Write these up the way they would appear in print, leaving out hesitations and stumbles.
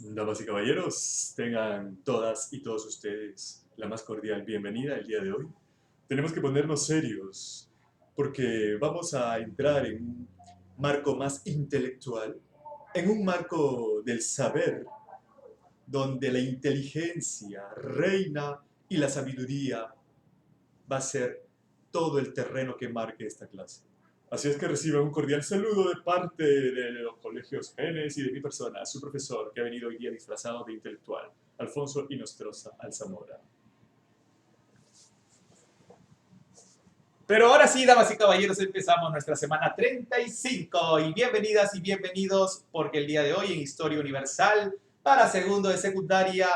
Damas y caballeros, tengan todas y todos ustedes la más cordial bienvenida el día de hoy. Tenemos que ponernos serios porque vamos a entrar en un marco más intelectual, en un marco del saber, donde la inteligencia reina y la sabiduría va a ser todo el terreno que marque esta clase. Así es que reciban un cordial saludo de parte de los colegios Genes y de mi persona, su profesor, que ha venido hoy día disfrazado de intelectual, Alfonso Inostroza Alzamora. Pero ahora sí, damas y caballeros, empezamos nuestra semana 35 y bienvenidas y bienvenidos porque el día de hoy en Historia Universal para segundo de secundaria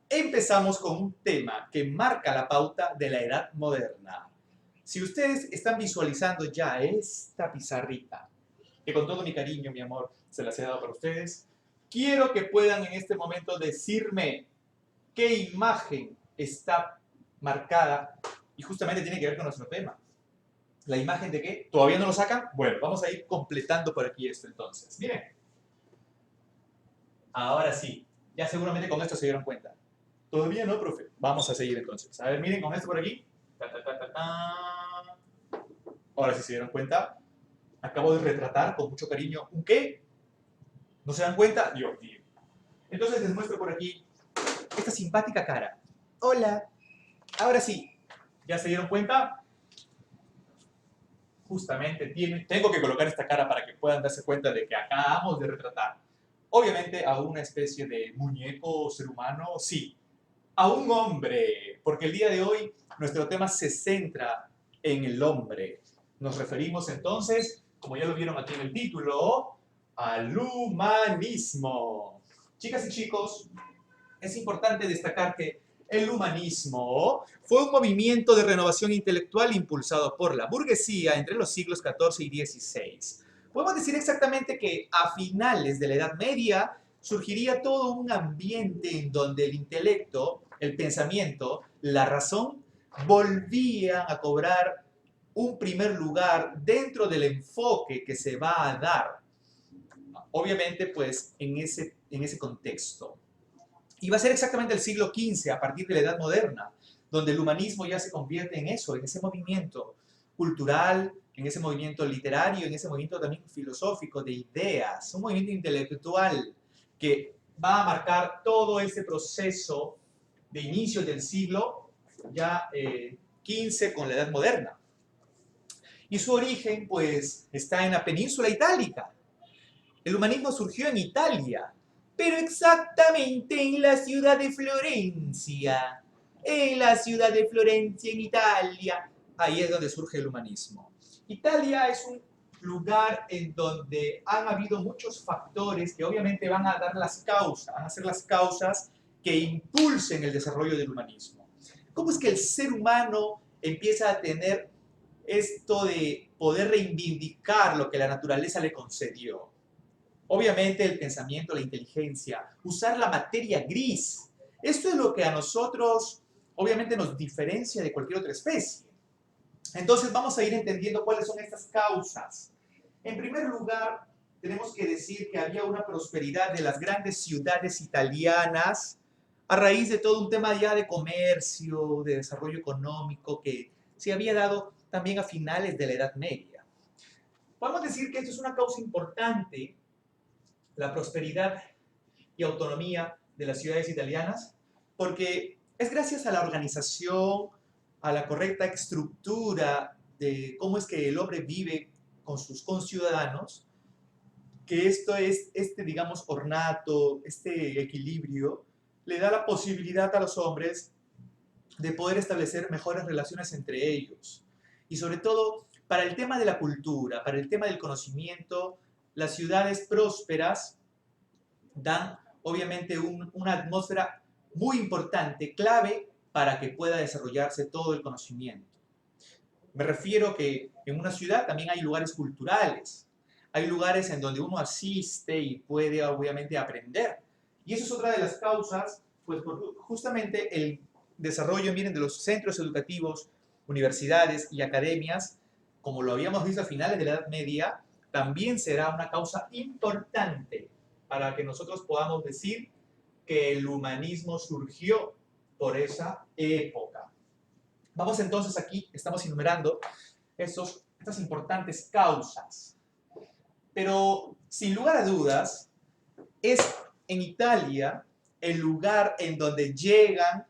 empezamos con un tema que marca la pauta de la edad moderna. Si ustedes están visualizando ya esta pizarrita, que con todo mi cariño, mi amor, se las he dado para ustedes, quiero que puedan en este momento decirme qué imagen está marcada y justamente tiene que ver con nuestro tema. ¿La imagen de qué? ¿Todavía no lo sacan? Bueno, vamos a ir completando por aquí esto entonces. Miren. Ahora sí. Ya seguramente con esto se dieron cuenta. Todavía no, profe. Vamos a seguir entonces. A ver, miren con esto por aquí. Ahora sí se dieron cuenta. Acabo de retratar con mucho cariño un qué. ¿No se dan cuenta? Dios mío. Entonces les muestro por aquí esta simpática cara. Hola. Ahora sí. ¿Ya se dieron cuenta? Justamente tengo que colocar esta cara para que puedan darse cuenta de que acabamos de retratar, obviamente, a una especie de muñeco o ser humano, sí, a un hombre, porque el día de hoy nuestro tema se centra en el hombre. Nos referimos entonces, como ya lo vieron aquí en el título, al humanismo. Chicas y chicos, es importante destacar que el humanismo fue un movimiento de renovación intelectual impulsado por la burguesía entre los siglos XIV y XVI. Podemos decir exactamente que a finales de la Edad Media surgiría todo un ambiente en donde el intelecto, el pensamiento, la razón volvían a cobrar un primer lugar dentro del enfoque que se va a dar, obviamente, pues en ese contexto. Y va a ser exactamente el siglo XV, a partir de la Edad Moderna, donde el humanismo ya se convierte en eso, en ese movimiento cultural, en ese movimiento literario, en ese movimiento también filosófico de ideas, un movimiento intelectual que va a marcar todo ese proceso de inicio del siglo ya XV con la Edad Moderna. Y su origen, pues, está en la península itálica. El humanismo surgió en Italia, pero exactamente en la ciudad de Florencia. En la ciudad de Florencia, en Italia. Ahí es donde surge el humanismo. Italia es un lugar en donde han habido muchos factores que obviamente van a dar las causas, van a ser las causas que impulsen el desarrollo del humanismo. ¿Cómo es que el ser humano empieza a tener esto de poder reivindicar lo que la naturaleza le concedió? Obviamente el pensamiento, la inteligencia, usar la materia gris. Esto es lo que a nosotros obviamente nos diferencia de cualquier otra especie. Entonces vamos a ir entendiendo cuáles son estas causas. En primer lugar, tenemos que decir que había una prosperidad de las grandes ciudades italianas a raíz de todo un tema ya de comercio, de desarrollo económico que se había dado también a finales de la Edad Media. Podemos decir que esto es una causa importante, la prosperidad y autonomía de las ciudades italianas, porque es gracias a la organización, a la correcta estructura de cómo es que el hombre vive con sus conciudadanos, que digamos, ornato, este equilibrio, le da la posibilidad a los hombres de poder establecer mejores relaciones entre ellos. Y sobre todo, para el tema de la cultura, para el tema del conocimiento, las ciudades prósperas dan obviamente una atmósfera muy importante, clave para que pueda desarrollarse todo el conocimiento. Me refiero que en una ciudad también hay lugares culturales, hay lugares en donde uno asiste y puede obviamente aprender. Y eso es otra de las causas, pues por justamente el desarrollo, miren, de los centros educativos, universidades y academias, como lo habíamos visto a finales de la Edad Media, también será una causa importante para que nosotros podamos decir que el humanismo surgió por esa época. Vamos entonces aquí, estamos enumerando estas importantes causas. Pero sin lugar a dudas, es en Italia el lugar en donde llegan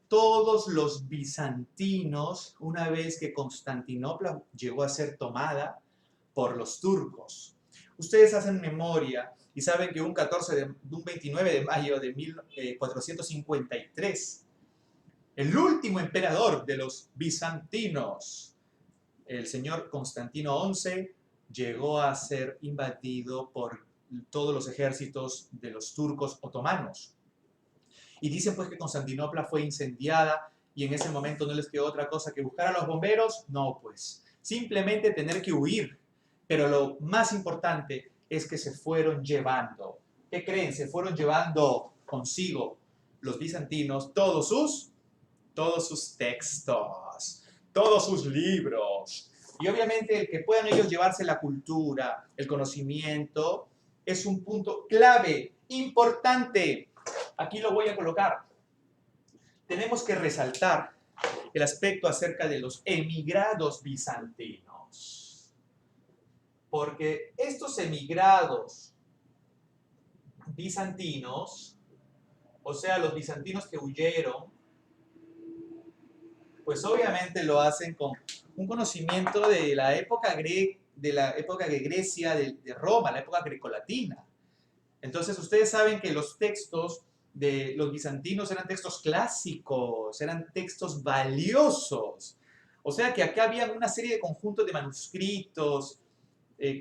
todos los bizantinos una vez que Constantinopla llegó a ser tomada por los turcos. Ustedes hacen memoria y saben que un 29 de mayo de 1453, el último emperador de los bizantinos, el señor Constantino XI, llegó a ser invadido por todos los ejércitos de los turcos otomanos. Y dicen pues que Constantinopla fue incendiada y en ese momento no les quedó otra cosa que buscar a los bomberos. No, pues, simplemente tener que huir. Pero lo más importante es que se fueron llevando. ¿Qué creen? Se fueron llevando consigo los bizantinos todos sus textos, todos sus libros. Y obviamente el que puedan ellos llevarse la cultura, el conocimiento, es un punto clave, importante. Aquí lo voy a colocar. Tenemos que resaltar el aspecto acerca de los emigrados bizantinos. Porque estos emigrados bizantinos, o sea, los bizantinos que huyeron, pues obviamente lo hacen con un conocimiento de la época de Grecia, de Roma, la época grecolatina. Entonces ustedes saben que los textos de los bizantinos eran textos clásicos, eran textos valiosos. O sea que acá había una serie de conjuntos de manuscritos,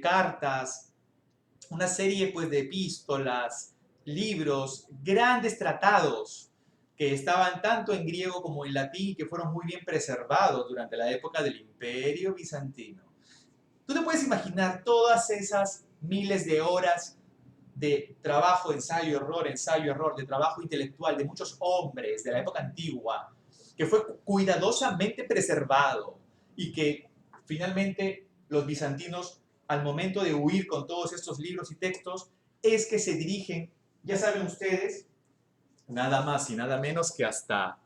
cartas, una serie pues de epístolas, libros, grandes tratados que estaban tanto en griego como en latín y que fueron muy bien preservados durante la época del Imperio Bizantino. Tú te puedes imaginar todas esas miles de horas de trabajo, ensayo, error, de trabajo intelectual de muchos hombres de la época antigua, que fue cuidadosamente preservado y que finalmente los bizantinos, al momento de huir con todos estos libros y textos, es que se dirigen, ya saben ustedes, nada más y nada menos que hasta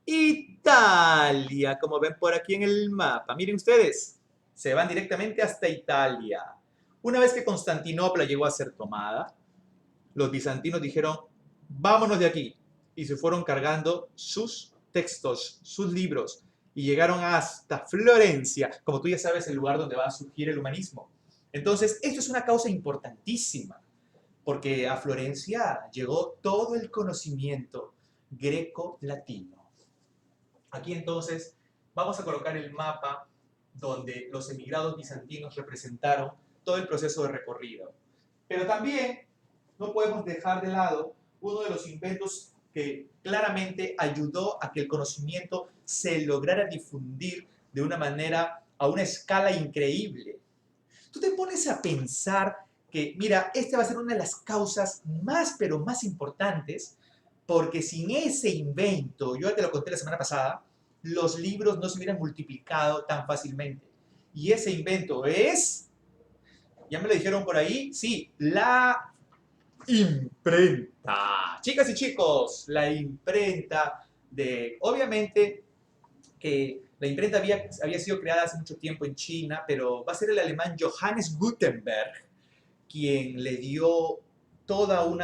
Italia, como ven por aquí en el mapa. Miren ustedes, se van directamente hasta Italia. Una vez que Constantinopla llegó a ser tomada, los bizantinos dijeron, vámonos de aquí. Y se fueron cargando sus textos, sus libros, y llegaron hasta Florencia, como tú ya sabes, el lugar donde va a surgir el humanismo. Entonces, esto es una causa importantísima, porque a Florencia llegó todo el conocimiento greco-latino. Aquí entonces vamos a colocar el mapa donde los emigrados bizantinos representaron todo el proceso de recorrido. Pero también no podemos dejar de lado uno de los inventos que claramente ayudó a que el conocimiento se lograra difundir de una manera, a una escala increíble. Tú te pones a pensar que, mira, esta va a ser una de las causas más, pero más importantes, porque sin ese invento, yo ya te lo conté la semana pasada, los libros no se hubieran multiplicado tan fácilmente. Y ese invento es, ya me lo dijeron por ahí, sí, la imprenta. Chicas y chicos, la imprenta obviamente que la imprenta había sido creada hace mucho tiempo en China, pero va a ser el alemán Johannes Gutenberg quien le dio toda un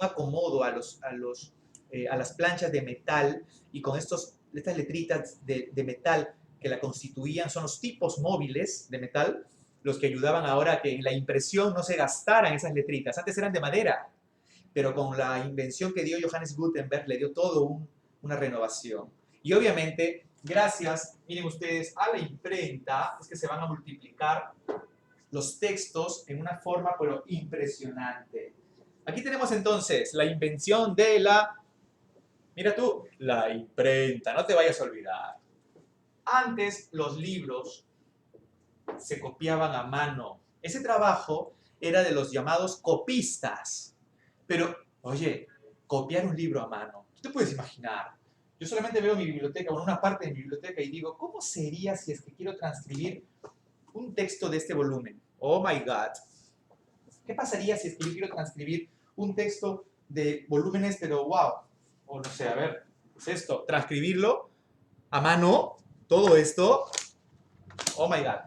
acomodo a las planchas de metal, y con estas letritas de metal que la constituían, son los tipos móviles de metal, los que ayudaban ahora a que en la impresión no se gastaran esas letritas. Antes eran de madera, pero con la invención que dio Johannes Gutenberg le dio todo una renovación. Y obviamente, gracias, miren ustedes, a la imprenta, es que se van a multiplicar los textos en una forma pero impresionante. Aquí tenemos entonces la invención de mira tú, la imprenta, no te vayas a olvidar. Antes los libros se copiaban a mano. Ese trabajo era de los llamados copistas. Pero, oye, copiar un libro a mano, tú te puedes imaginar. Yo solamente veo mi biblioteca, bueno, una parte de mi biblioteca, y digo, ¿cómo sería si es que quiero transcribir un texto de este volumen? Oh my God. ¿Qué pasaría si es que yo quiero transcribir un texto de volúmenes, pero wow? O no sé, a ver, ¿qué es esto? Transcribirlo a mano, todo esto. Oh my God.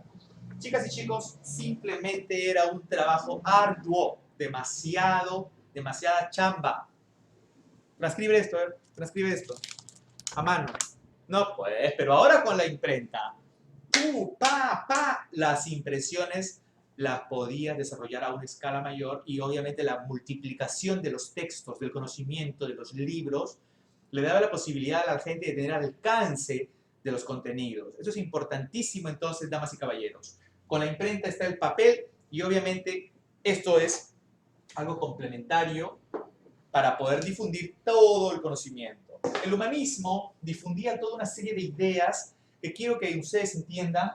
Chicas y chicos, simplemente era un trabajo arduo, demasiada chamba. Transcribe esto, transcribe esto, a mano. No pues, pero ahora con la imprenta, las impresiones las podías desarrollar a una escala mayor y obviamente la multiplicación de los textos, del conocimiento, de los libros, le daba la posibilidad a la gente de tener alcance de los contenidos. Eso es importantísimo entonces, damas y caballeros. Con la imprenta está el papel y obviamente esto es algo complementario para poder difundir todo el conocimiento. El humanismo difundía toda una serie de ideas que quiero que ustedes entiendan.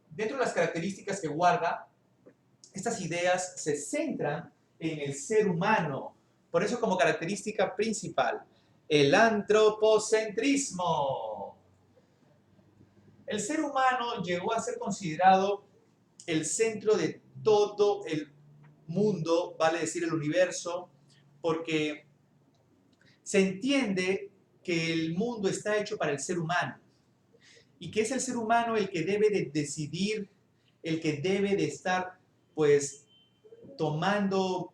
Dentro de las características que guarda, estas ideas se centran en el ser humano. Por eso como característica principal, el antropocentrismo. El ser humano llegó a ser considerado el centro de todo el mundo, vale decir el universo, porque se entiende que el mundo está hecho para el ser humano y que es el ser humano el que debe de decidir, el que debe de estar pues tomando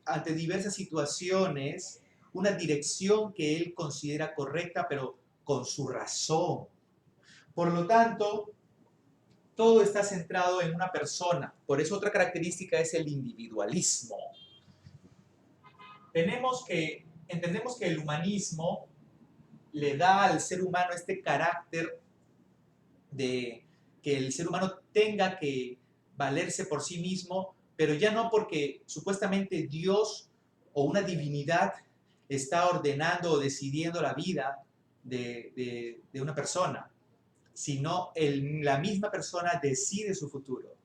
ante diversas situaciones una dirección que él considera correcta, pero con su razón. Por lo tanto, todo está centrado en una persona. Por eso otra característica es el individualismo. Entendemos que el humanismo le da al ser humano este carácter de que el ser humano tenga que valerse por sí mismo, pero ya no porque supuestamente Dios o una divinidad está ordenando o decidiendo la vida de una persona, sino la misma persona decide su futuro.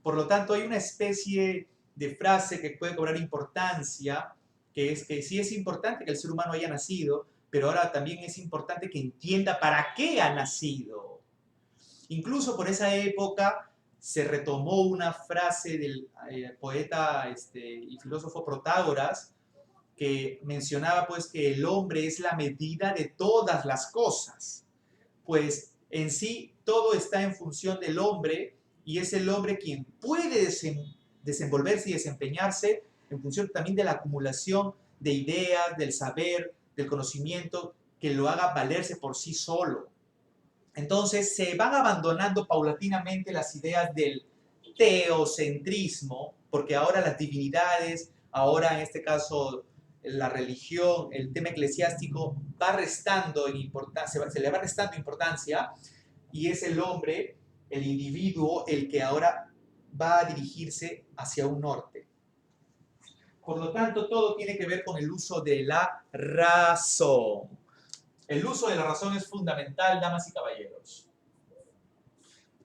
Por lo tanto, hay una especie de frase que puede cobrar importancia, que es que sí es importante que el ser humano haya nacido, pero ahora también es importante que entienda para qué ha nacido. Incluso por esa época se retomó una frase del poeta y filósofo Protágoras, que mencionaba pues que el hombre es la medida de todas las cosas. Pues en sí todo está en función del hombre y es el hombre quien puede desenvolverse y desempeñarse en función también de la acumulación de ideas, del saber, del conocimiento, que lo haga valerse por sí solo. Entonces se van abandonando paulatinamente las ideas del teocentrismo, porque ahora las divinidades, ahora en este caso la religión, el tema eclesiástico va restando en importancia, se le va restando importancia y es el hombre, el individuo, el que ahora va a dirigirse hacia un norte. Por lo tanto, todo tiene que ver con el uso de la razón. El uso de la razón es fundamental, damas y caballeros.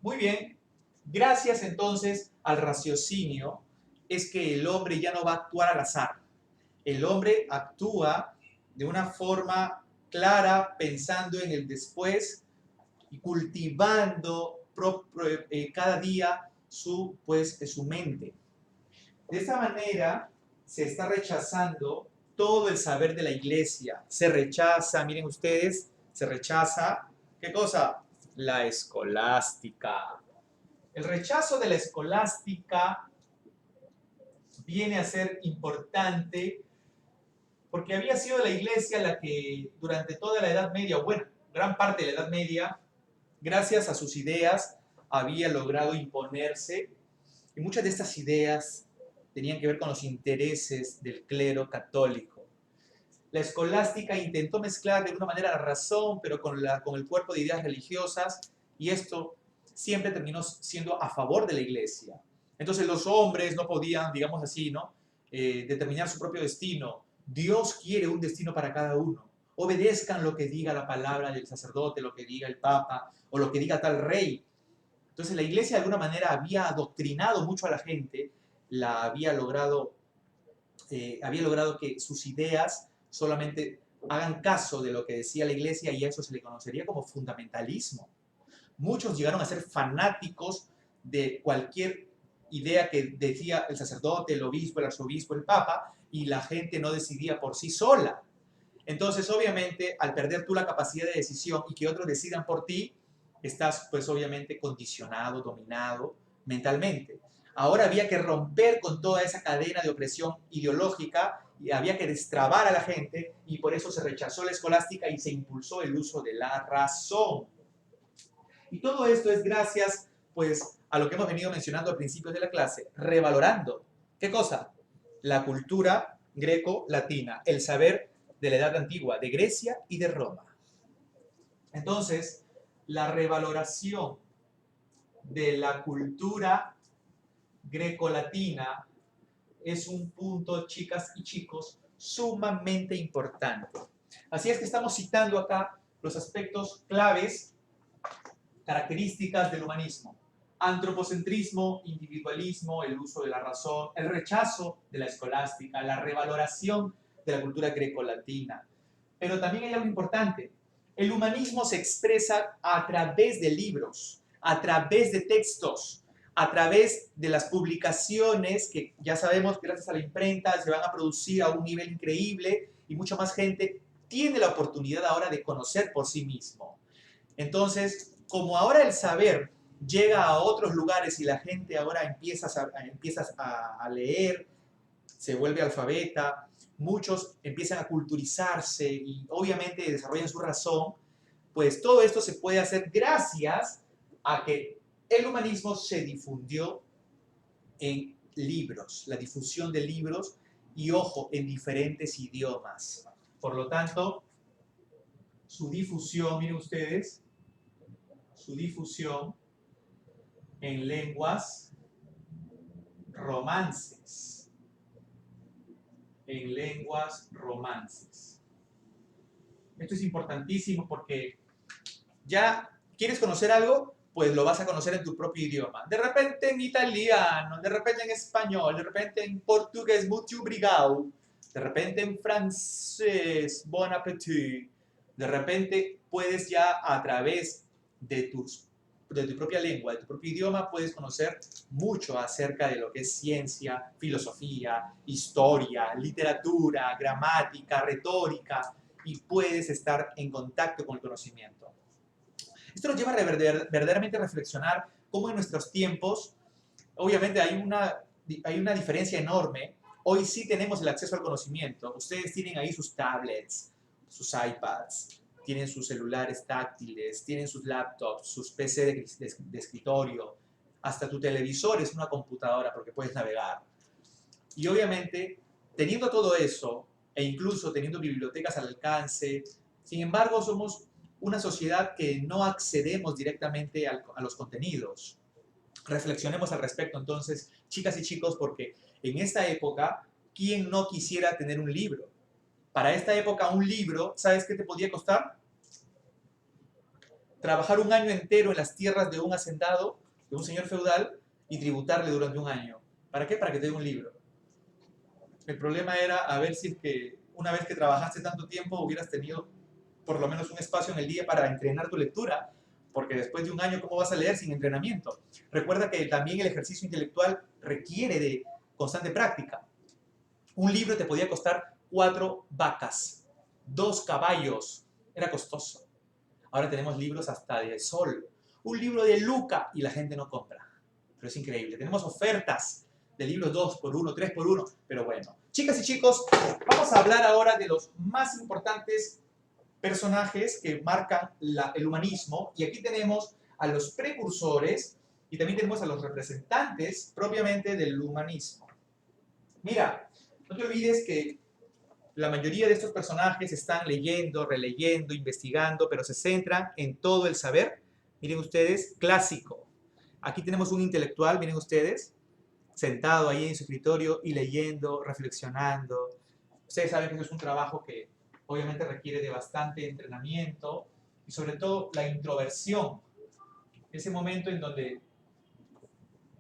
Muy bien, gracias entonces al raciocinio es que el hombre ya no va a actuar al azar. El hombre actúa de una forma clara, pensando en el después y cultivando cada día su mente. De esta manera se está rechazando todo el saber de la iglesia. Se rechaza, miren ustedes, se rechaza, ¿qué cosa? La escolástica. El rechazo de la escolástica viene a ser importante porque había sido la iglesia la que durante toda la Edad Media, bueno, gran parte de la Edad Media, gracias a sus ideas, había logrado imponerse y muchas de estas ideas tenían que ver con los intereses del clero católico. La escolástica intentó mezclar de alguna manera la razón, pero con el cuerpo de ideas religiosas, y esto siempre terminó siendo a favor de la iglesia. Entonces los hombres no podían, digamos así, ¿no? Determinar su propio destino. Dios quiere un destino para cada uno. Obedezcan lo que diga la palabra del sacerdote, lo que diga el papa, o lo que diga tal rey. Entonces la iglesia de alguna manera había adoctrinado mucho a la gente, había logrado que sus ideas solamente hagan caso de lo que decía la iglesia y a eso se le conocería como fundamentalismo. Muchos llegaron a ser fanáticos de cualquier idea que decía el sacerdote, el obispo, el arzobispo, el papa, y la gente no decidía por sí sola. Entonces, obviamente, al perder tú la capacidad de decisión y que otros decidan por ti, estás, pues, obviamente, condicionado, dominado mentalmente. Ahora había que romper con toda esa cadena de opresión ideológica y había que destrabar a la gente, y por eso se rechazó la escolástica y se impulsó el uso de la razón. Y todo esto es gracias, pues, a lo que hemos venido mencionando al principio de la clase, revalorando. ¿Qué cosa? La cultura greco-latina, el saber de la edad antigua, de Grecia y de Roma. Entonces, la revaloración de la cultura greco-latina es un punto, chicas y chicos, sumamente importante. Así es que estamos citando acá los aspectos claves, características del humanismo. Antropocentrismo, individualismo, el uso de la razón, el rechazo de la escolástica, la revaloración de la cultura grecolatina. Pero también hay algo importante. El humanismo se expresa a través de libros, a través de textos, a través de las publicaciones que ya sabemos, gracias a la imprenta, se van a producir a un nivel increíble y mucha más gente tiene la oportunidad ahora de conocer por sí mismo. Entonces, como ahora el saber llega a otros lugares y la gente ahora empieza a leer, se vuelve alfabeta, muchos empiezan a culturizarse y obviamente desarrollan su razón, pues todo esto se puede hacer gracias a que el humanismo se difundió en libros, la difusión de libros y, ojo, en diferentes idiomas. Por lo tanto, su difusión, miren ustedes, su difusión en lenguas romances. En lenguas romances. Esto es importantísimo porque ya quieres conocer algo, pues lo vas a conocer en tu propio idioma. De repente en italiano, de repente en español, de repente en portugués, muito obrigado, de repente en francés, bon appétit. De repente puedes ya a través de tu propia lengua, de tu propio idioma, puedes conocer mucho acerca de lo que es ciencia, filosofía, historia, literatura, gramática, retórica, y puedes estar en contacto con el conocimiento. Esto nos lleva a verdaderamente reflexionar cómo en nuestros tiempos, obviamente hay una diferencia enorme. Hoy sí tenemos el acceso al conocimiento. Ustedes tienen ahí sus tablets, sus iPads, tienen sus celulares táctiles, tienen sus laptops, sus PC de escritorio, hasta tu televisor es una computadora porque puedes navegar. Y obviamente, teniendo todo eso, e incluso teniendo bibliotecas al alcance, sin embargo, somos una sociedad que no accedemos directamente a los contenidos. Reflexionemos al respecto entonces, chicas y chicos, porque en esta época, ¿quién no quisiera tener un libro? Para esta época, un libro, ¿sabes qué te podía costar? Trabajar un año entero en las tierras de un hacendado, de un señor feudal, y tributarle durante un año. ¿Para qué? Para que te dé un libro. El problema era a ver si es que una vez que trabajaste tanto tiempo hubieras tenido por lo menos un espacio en el día para entrenar tu lectura, porque después de un año, ¿cómo vas a leer sin entrenamiento? Recuerda que también el ejercicio intelectual requiere de constante práctica. Un libro te podía costar 4 vacas, 2 caballos, era costoso. Ahora tenemos libros hasta de sol, un libro de Luca y la gente no compra, pero es increíble. Tenemos ofertas de libros 2x1, 3x1, pero bueno. Chicas y chicos, vamos a hablar ahora de los más importantes personajes que marcan el humanismo, y aquí tenemos a los precursores y también tenemos a los representantes propiamente del humanismo. Mira, no te olvides que la mayoría de estos personajes están leyendo, releyendo, investigando, pero se centran en todo el saber, miren ustedes, clásico. Aquí tenemos un intelectual, miren ustedes, sentado ahí en su escritorio y leyendo, reflexionando. Ustedes saben que eso es un trabajo que obviamente requiere de bastante entrenamiento y sobre todo la introversión. Ese momento en donde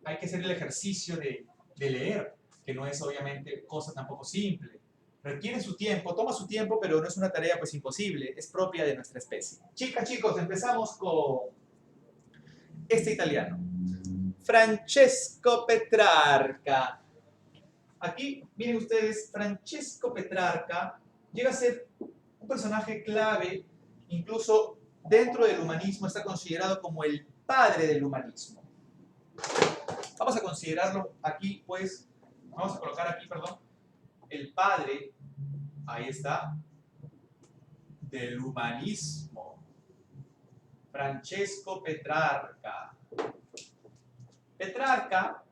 hay que hacer el ejercicio de leer, que no es obviamente cosa tampoco simple. Requiere su tiempo, toma su tiempo, pero no es una tarea pues imposible, es propia de nuestra especie. Chicas, chicos, empezamos con este italiano. Francesco Petrarca. Aquí, miren ustedes, Francesco Petrarca llega a ser un personaje clave, incluso dentro del humanismo está considerado como el padre del humanismo. Vamos a considerarlo aquí, pues, vamos a colocar aquí, perdón, el padre, ahí está, del humanismo. Francesco Petrarca. Petrarca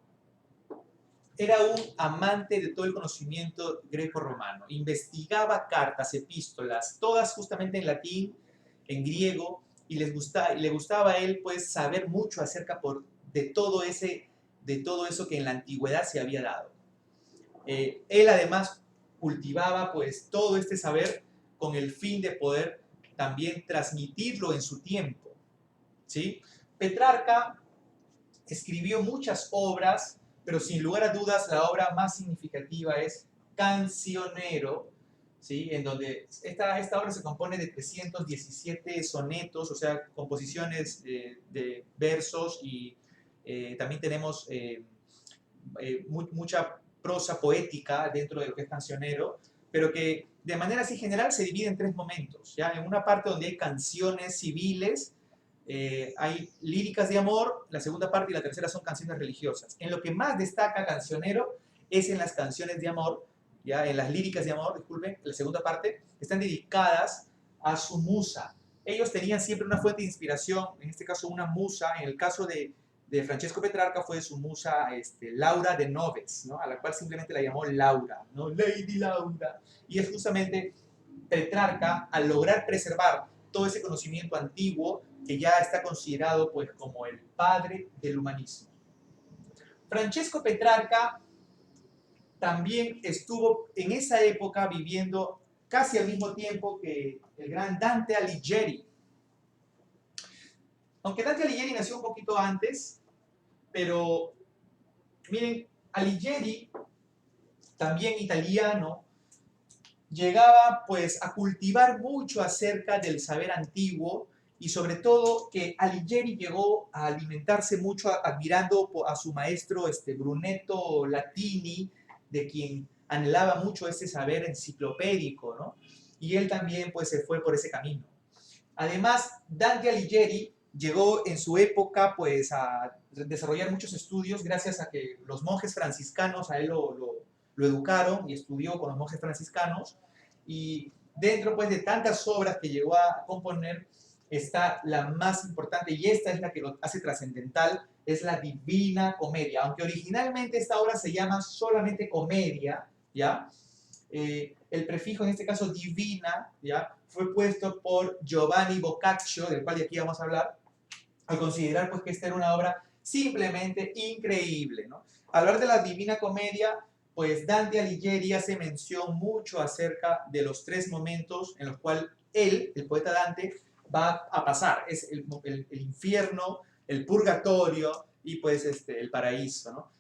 era un amante de todo el conocimiento greco-romano. Investigaba cartas, epístolas, todas justamente en latín, en griego, y le gustaba a él pues saber mucho acerca de todo eso que en la antigüedad se había dado. Él además cultivaba pues todo este saber con el fin de poder también transmitirlo en su tiempo, ¿sí? Petrarca escribió muchas obras, pero sin lugar a dudas la obra más significativa es Cancionero, ¿sí? En donde esta obra se compone de 317 sonetos, o sea, composiciones de versos y también tenemos mucha prosa poética dentro de lo que es Cancionero, pero que de manera así general se divide en tres momentos, ¿ya? En una parte donde hay canciones civiles, hay líricas de amor, la segunda parte y la tercera son canciones religiosas. En lo que más destaca Cancionero es en las canciones de amor, ¿ya? En las líricas de amor, disculpen, la segunda parte, están dedicadas a su musa. Ellos tenían siempre una fuente de inspiración, en este caso una musa, en el caso de Francesco Petrarca fue su musa Laura de Noves, ¿no? A la cual simplemente la llamó Laura, ¿no? Lady Laura. Y es justamente Petrarca, al lograr preservar todo ese conocimiento antiguo, que ya está considerado pues como el padre del humanismo. Francesco Petrarca también estuvo en esa época viviendo casi al mismo tiempo que el gran Dante Alighieri. Aunque Dante Alighieri nació un poquito antes, pero miren, Alighieri, también italiano, llegaba pues a cultivar mucho acerca del saber antiguo y sobre todo que Alighieri llegó a alimentarse mucho admirando a su maestro Brunetto Latini, de quien anhelaba mucho ese saber enciclopédico, ¿no? Y él también pues se fue por ese camino. Además, Dante Alighieri llegó en su época pues a desarrollar muchos estudios gracias a que los monjes franciscanos a él lo educaron y estudió con los monjes franciscanos, y dentro pues de tantas obras que llegó a componer está la más importante, y esta es la que lo hace trascendental, es la Divina Comedia, aunque originalmente esta obra se llama solamente Comedia, ¿ya? El prefijo en este caso divina, ¿ya? Fue puesto por Giovanni Boccaccio, del cual de aquí vamos a hablar, al considerar pues que esta era una obra simplemente increíble, ¿no? Al hablar de la Divina Comedia, pues Dante Alighieri hace mención mucho acerca de los tres momentos en los cuales él, el poeta Dante, va a pasar. Es el infierno, el purgatorio y pues el paraíso, ¿no?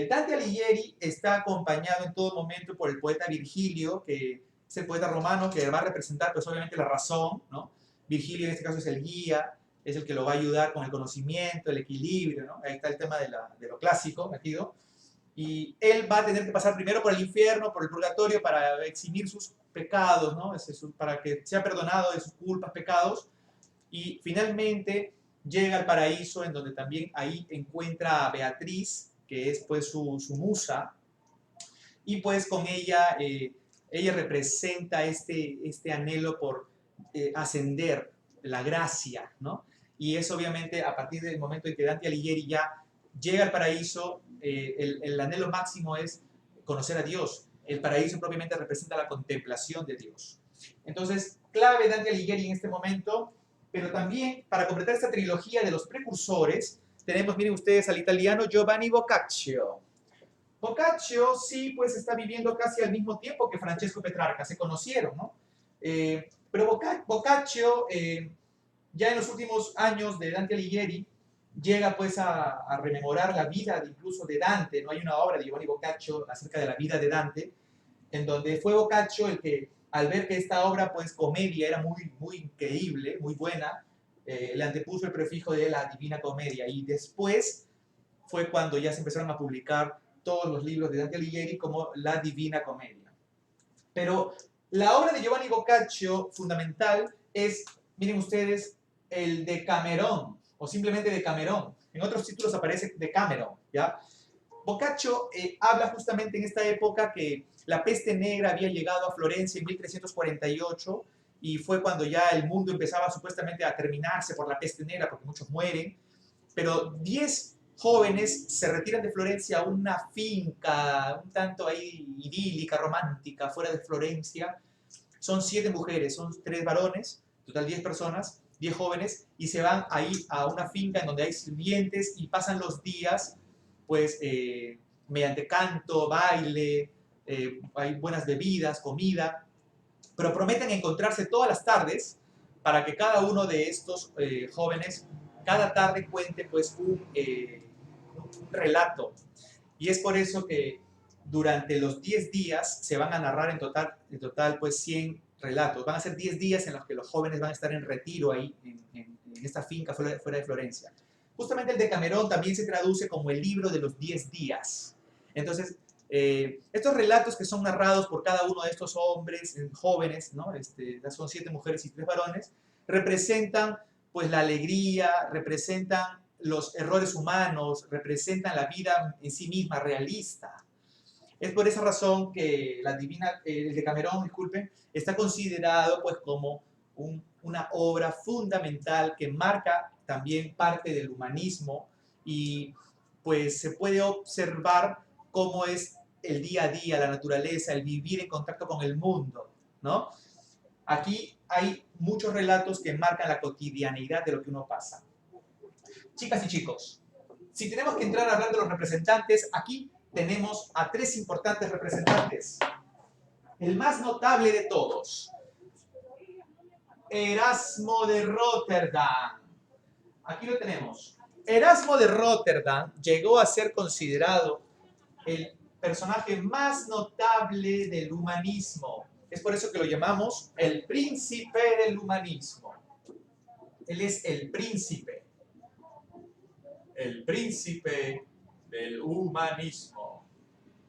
Dante Alighieri está acompañado en todo momento por el poeta Virgilio, que es el poeta romano que va a representar pues obviamente la razón, ¿no? Virgilio en este caso es el guía, es el que lo va a ayudar con el conocimiento, el equilibrio, ¿no? Ahí está el tema de lo clásico metido. Y él va a tener que pasar primero por el infierno, por el purgatorio, para eximir sus pecados, ¿no? Para que sea perdonado de sus culpas, pecados. Y finalmente llega al paraíso, en donde también ahí encuentra a Beatriz, que es pues su musa, y pues con ella, ella representa este anhelo por ascender, la gracia, ¿no? Y es obviamente a partir del momento en que Dante Alighieri ya llega al paraíso, el anhelo máximo es conocer a Dios. El paraíso propiamente representa la contemplación de Dios. Entonces, clave Dante Alighieri en este momento, pero también para completar esta trilogía de los precursores, tenemos, miren ustedes, al italiano Giovanni Boccaccio. Boccaccio sí, pues está viviendo casi al mismo tiempo que Francesco Petrarca, se conocieron, ¿no? Pero Boccaccio, ya en los últimos años de Dante Alighieri, llega pues a rememorar la vida incluso de Dante, ¿no? Hay una obra de Giovanni Boccaccio acerca de la vida de Dante, en donde fue Boccaccio el que, al ver que esta obra, pues comedia, era muy, muy increíble, muy buena, le antepuso el prefijo de la Divina Comedia, y después fue cuando ya se empezaron a publicar todos los libros de Dante Alighieri como la Divina Comedia. Pero la obra de Giovanni Boccaccio fundamental es, miren ustedes, el Decamerón, o simplemente Decamerón. En otros títulos aparece Decameron, ¿ya? Boccaccio habla justamente en esta época que la peste negra había llegado a Florencia en 1348 y fue cuando ya el mundo empezaba supuestamente a terminarse por la peste negra porque muchos mueren, pero 10 jóvenes se retiran de Florencia a una finca un tanto ahí idílica, romántica, fuera de Florencia. Son 7 mujeres, son 3 varones, total 10 personas, 10 jóvenes, y se van ahí a una finca en donde hay sirvientes y pasan los días, pues, mediante canto, baile, hay buenas bebidas, comida, pero prometen encontrarse todas las tardes para que cada uno de estos jóvenes cada tarde cuente pues un relato. Y es por eso que durante los 10 días se van a narrar en total pues 100 relatos. Van a ser 10 días en los que los jóvenes van a estar en retiro ahí, en esta finca fuera de Florencia. Justamente el Decamerón también se traduce como el libro de los 10 días. Entonces, estos relatos que son narrados por cada uno de estos hombres, jóvenes, ¿no? Son 7 mujeres y 3 varones, representan pues la alegría, representan los errores humanos, representan la vida en sí misma, realista. Es por esa razón que el Decamerón, disculpen, está considerado pues como una obra fundamental que marca también parte del humanismo y pues se puede observar cómo es el día a día, la naturaleza, el vivir en contacto con el mundo, ¿no? Aquí hay muchos relatos que marcan la cotidianidad de lo que uno pasa. Chicas y chicos, si tenemos que entrar a hablar de los representantes, aquí tenemos a 3 importantes representantes. El más notable de todos, Erasmo de Rotterdam. Aquí lo tenemos. Erasmo de Rotterdam llegó a ser considerado el personaje más notable del humanismo. Es por eso que lo llamamos el príncipe del humanismo. Él es el príncipe del humanismo.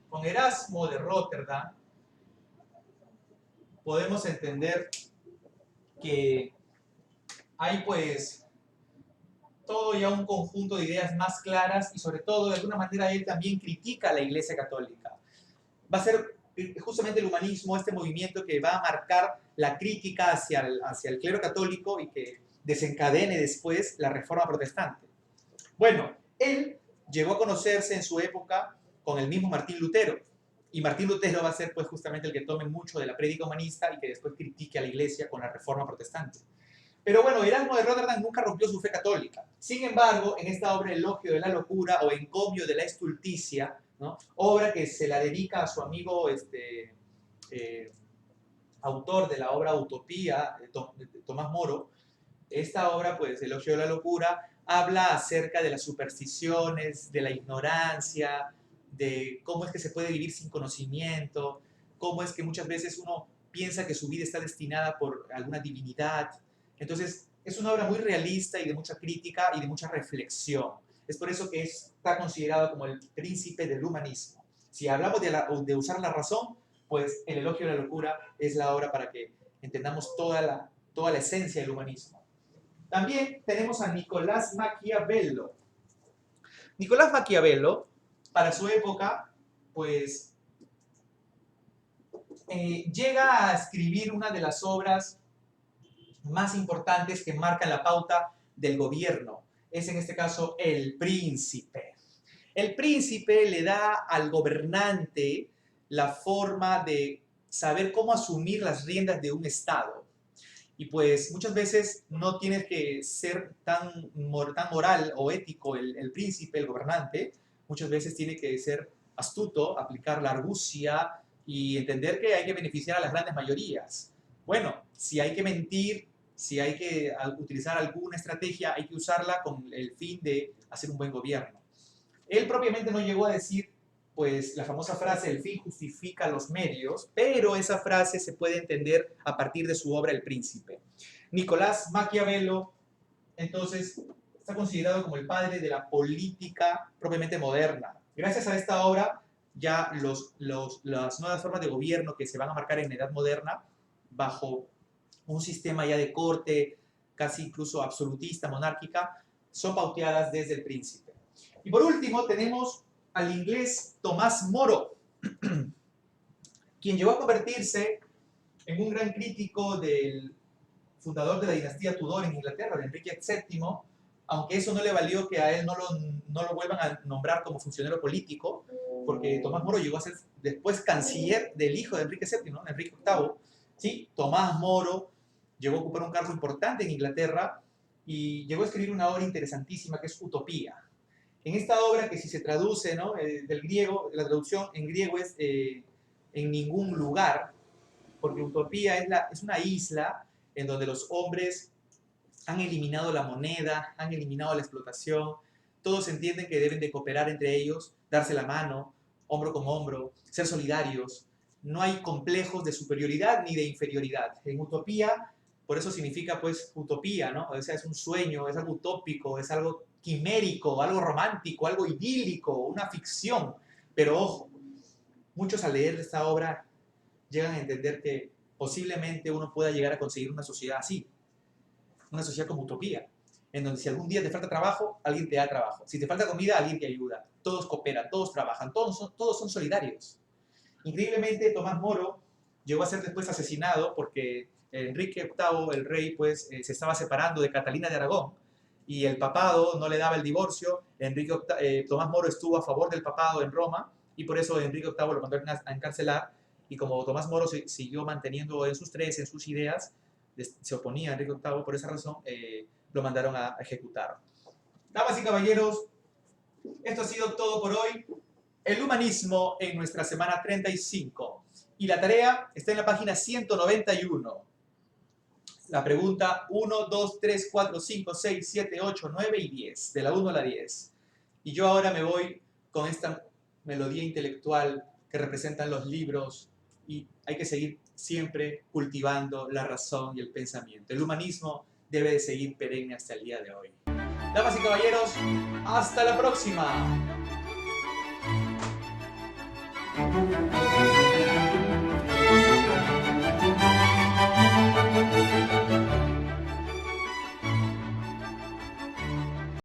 Con Erasmo de Rotterdam podemos entender que hay pues todo ya un conjunto de ideas más claras y sobre todo de alguna manera él también critica a la Iglesia Católica. Va a ser justamente el humanismo este movimiento que va a marcar la crítica hacia el clero católico y que desencadene después la Reforma Protestante. Bueno, él llegó a conocerse en su época con el mismo Martín Lutero. Y Martín Lutero va a ser pues justamente el que tome mucho de la prédica humanista y que después critique a la Iglesia con la Reforma Protestante. Pero bueno, Erasmo de Rotterdam nunca rompió su fe católica. Sin embargo, en esta obra Elogio de la Locura o Encomio de la Estulticia, ¿no? Obra que se la dedica a su amigo autor de la obra Utopía, Tomás Moro, esta obra, pues, Elogio de la Locura, habla acerca de las supersticiones, de la ignorancia, de cómo es que se puede vivir sin conocimiento, cómo es que muchas veces uno piensa que su vida está destinada por alguna divinidad. Entonces, es una obra muy realista y de mucha crítica y de mucha reflexión. Es por eso que está considerado como el príncipe del humanismo. Si hablamos de usar la razón, pues el Elogio de la Locura es la obra para que entendamos toda la esencia del humanismo. También tenemos a Nicolás Maquiavelo. Nicolás Maquiavelo, para su época, pues llega a escribir una de las obras más importantes que marcan la pauta del gobierno. Es en este caso El Príncipe. El Príncipe le da al gobernante la forma de saber cómo asumir las riendas de un Estado. Y pues muchas veces no tiene que ser tan moral o ético el príncipe, el gobernante. Muchas veces tiene que ser astuto, aplicar la argucia y entender que hay que beneficiar a las grandes mayorías. Bueno, si hay que mentir, si hay que utilizar alguna estrategia, hay que usarla con el fin de hacer un buen gobierno. Él propiamente no llegó a decir pues la famosa frase, el fin justifica los medios, pero esa frase se puede entender a partir de su obra El Príncipe. Nicolás Maquiavelo, entonces, está considerado como el padre de la política propiamente moderna. Gracias a esta obra, ya las nuevas formas de gobierno que se van a marcar en la Edad Moderna, bajo un sistema ya de corte, casi incluso absolutista, monárquica, son pauteadas desde el príncipe. Y por último tenemos al inglés Tomás Moro, quien llegó a convertirse en un gran crítico del fundador de la dinastía Tudor en Inglaterra, de Enrique VII, aunque eso no le valió que a él no lo vuelvan a nombrar como funcionario político, porque Tomás Moro llegó a ser después canciller del hijo de Enrique VII, ¿no? Enrique VIII. ¿Sí? Tomás Moro llegó a ocupar un cargo importante en Inglaterra y llegó a escribir una obra interesantísima que es Utopía. En esta obra, que si se traduce, ¿no? Del griego, la traducción en griego es en ningún lugar, porque Utopía es una isla en donde los hombres han eliminado la moneda, han eliminado la explotación, todos entienden que deben de cooperar entre ellos, darse la mano, hombro con hombro, ser solidarios. No hay complejos de superioridad ni de inferioridad. En Utopía, por eso significa pues utopía, ¿no? O sea, es un sueño, es algo utópico, es algo quimérico, algo romántico, algo idílico, una ficción. Pero ojo, muchos al leer esta obra llegan a entender que posiblemente uno pueda llegar a conseguir una sociedad así, una sociedad como utopía, en donde si algún día te falta trabajo, alguien te da trabajo. Si te falta comida, alguien te ayuda. Todos cooperan, todos trabajan, todos son solidarios. Increíblemente, Tomás Moro llegó a ser después asesinado porque Enrique VIII, el rey, pues se estaba separando de Catalina de Aragón y el papado no le daba el divorcio. Tomás Moro estuvo a favor del papado en Roma y por eso Enrique VIII lo mandó a encarcelar, y como Tomás Moro siguió manteniendo en sus ideas, se oponía a Enrique VIII, por esa razón lo mandaron a ejecutar. Damas y caballeros, esto ha sido todo por hoy. El humanismo en nuestra semana 35. Y la tarea está en la página 191. La pregunta 1, 2, 3, 4, 5, 6, 7, 8, 9 y 10. De la 1 a la 10. Y yo ahora me voy con esta melodía intelectual que representan los libros, y hay que seguir siempre cultivando la razón y el pensamiento. El humanismo debe de seguir perenne hasta el día de hoy. Damas y caballeros, hasta la próxima.